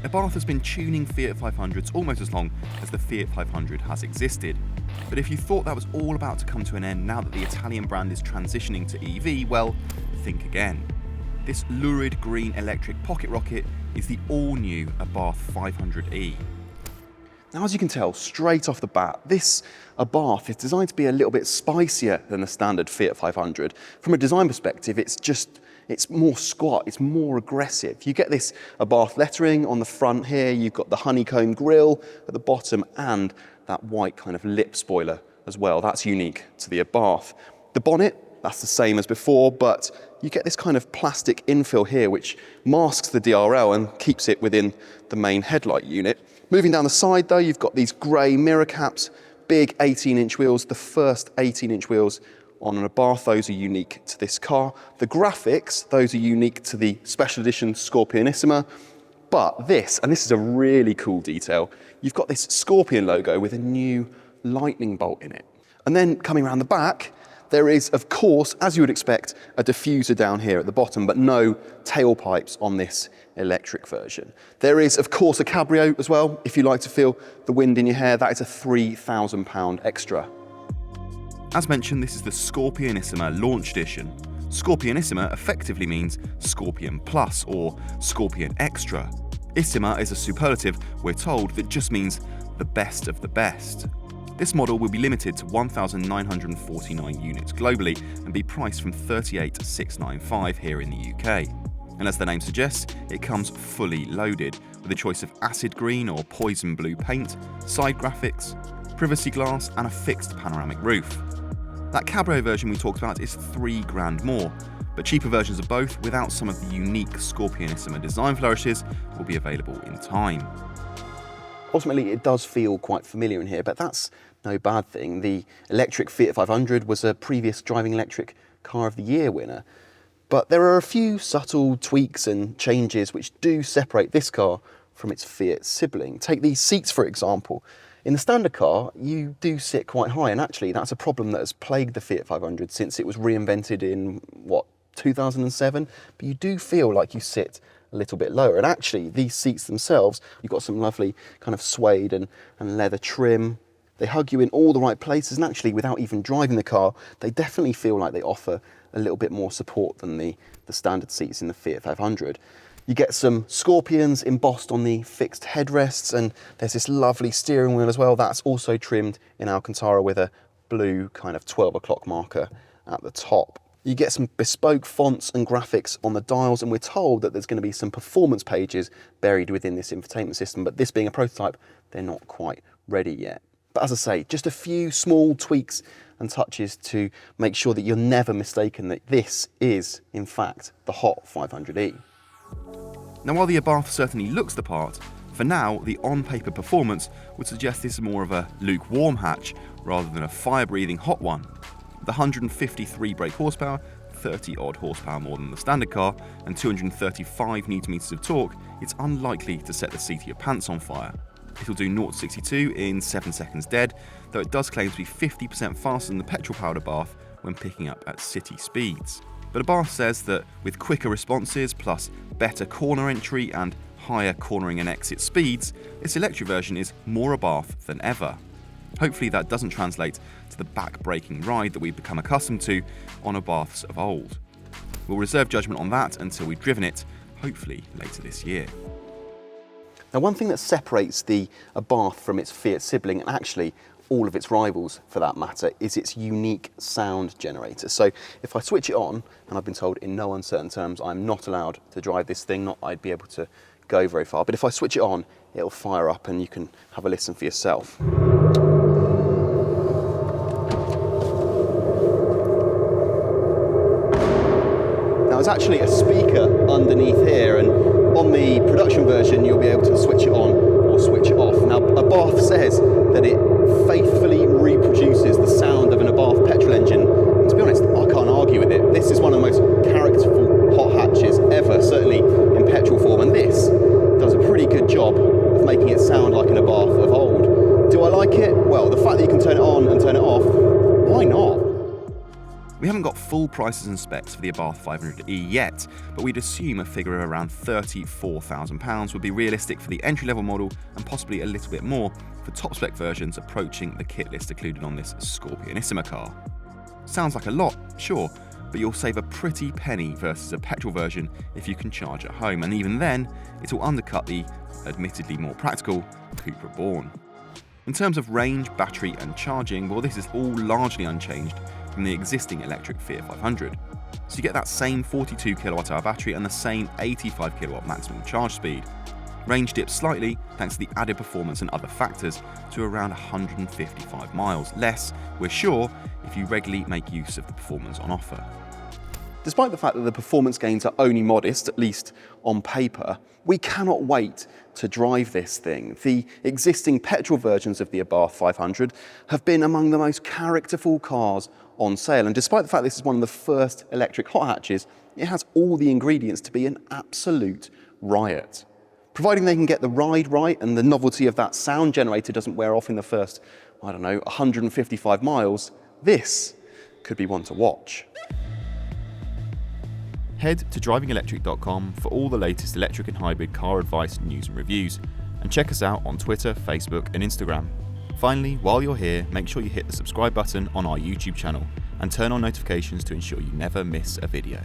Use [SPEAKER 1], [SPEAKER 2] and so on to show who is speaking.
[SPEAKER 1] Abarth has been tuning Fiat 500s almost as long as the Fiat 500 has existed. But if you thought that was all about to come to an end now that the Italian brand is transitioning to EV, well, think again. This lurid green electric pocket rocket is the all-new Abarth 500e. Now, as you can tell straight off the bat, this Abarth is designed to be a little bit spicier than the standard Fiat 500. From a design perspective, it's more squat, it's more aggressive. You get this Abarth lettering on the front here, you've got the honeycomb grille at the bottom, and that white kind of lip spoiler as well. That's unique to the Abarth. The bonnet, that's the same as before, but you get this kind of plastic infill here which masks the DRL and keeps it within the main headlight unit. Moving down the side though, you've got these grey mirror caps, big 18-inch wheels, the first 18-inch wheels on an Abarth. Those are unique to this car. The graphics, those are unique to the special edition Scorpionissima. But this, and this is a really cool detail, you've got this Scorpion logo with a new lightning bolt in it. And then coming around the back, there is, of course, as you would expect, a diffuser down here at the bottom, but no tailpipes on this electric version. There is, of course, a cabrio as well. If you like to feel the wind in your hair, that is a £3,000 extra. As mentioned, this is the Scorpionissima Launch Edition. Scorpionissima effectively means Scorpion Plus or Scorpion Extra. Issima is a superlative, we're told, that just means the best of the best. This model will be limited to 1,949 units globally and be priced from $38,695 here in the UK. And as the name suggests, it comes fully loaded with a choice of acid green or poison blue paint, side graphics, privacy glass and a fixed panoramic roof. That cabrio version we talked about is £3,000 more, but cheaper versions of both without some of the unique Scorpionissima design flourishes will be available in time. Ultimately, it does feel quite familiar in here, but that's no bad thing. The electric Fiat 500 was a previous Driving Electric Car of the Year winner. But there are a few subtle tweaks and changes which do separate this car from its Fiat sibling. Take these seats, for example. In the standard car, you do sit quite high, and actually that's a problem that has plagued the Fiat 500 since it was reinvented in, 2007? But you do feel like you sit a little bit lower. And actually, these seats themselves, you've got some lovely kind of suede and leather trim. They hug you in all the right places, and actually, without even driving the car, they definitely feel like they offer a little bit more support than the standard seats in the Fiat 500. You get some Scorpions embossed on the fixed headrests, and there's this lovely steering wheel as well. That's also trimmed in Alcantara with a blue kind of 12 o'clock marker at the top. You get some bespoke fonts and graphics on the dials, and we're told that there's going to be some performance pages buried within this infotainment system, but this being a prototype, they're not quite ready yet. But as I say, just a few small tweaks and touches to make sure that you're never mistaken that this is, in fact, the hot 500e. Now, while the Abarth certainly looks the part, for now, the on-paper performance would suggest this is more of a lukewarm hatch rather than a fire-breathing hot one. The 153 brake horsepower, 30 odd horsepower more than the standard car, and 235 Nm of torque, it's unlikely to set the seat of your pants on fire. It'll do 0 to 62 in 7 seconds dead, though it does claim to be 50% faster than the petrol-powered Abarth when picking up at city speeds. But Abarth says that with quicker responses plus better corner entry and higher cornering and exit speeds, this electric version is more Abarth than ever. Hopefully that doesn't translate to the back-breaking ride that we've become accustomed to on Abarths of old. We'll reserve judgment on that until we've driven it, hopefully later this year. Now, one thing that separates the Abarth from its Fiat sibling, and actually all of its rivals for that matter, is its unique sound generator. So if I switch it on, and I've been told in no uncertain terms I'm not allowed to drive this thing, not that I'd be able to go very far, but if I switch it on, it'll fire up and you can have a listen for yourself. Now, there's actually a speaker underneath here, and on the production version you'll be able to switch it on or switch it off. Now, Abarth says that it faithfully reproduces the sound of an Abarth petrol engine, and to be honest, I can't argue with it. This is one of the most characterful hot hatches ever, certainly in petrol form, and this does a pretty good job of making it sound like an Abarth of old. Do I like it? Well, the fact that you can turn it on and turn it off, why not? We haven't got full prices and specs for the Abarth 500e yet, but we'd assume a figure of around £34,000 would be realistic for the entry-level model and possibly a little bit more for top-spec versions approaching the kit list included on this Scorpionissima car. Sounds like a lot, sure, but you'll save a pretty penny versus a petrol version if you can charge at home, and even then, it'll undercut the, admittedly more practical, Cupra Born. In terms of range, battery and charging, well, this is all largely unchanged from the existing electric Fiat 500. So you get that same 42 kWh battery and the same 85 kW maximum charge speed. Range dips slightly thanks to the added performance and other factors to around 155 miles, less, we're sure, if you regularly make use of the performance on offer. Despite the fact that the performance gains are only modest, at least on paper, we cannot wait to drive this thing. The existing petrol versions of the Abarth 500 have been among the most characterful cars on sale, and despite the fact this is one of the first electric hot hatches, it has all the ingredients to be an absolute riot. Providing they can get the ride right and the novelty of that sound generator doesn't wear off in the first, 155 miles, this could be one to watch. Head to DrivingElectric.com for all the latest electric and hybrid car advice, news and reviews, and check us out on Twitter, Facebook and Instagram. Finally, while you're here, make sure you hit the subscribe button on our YouTube channel and turn on notifications to ensure you never miss a video.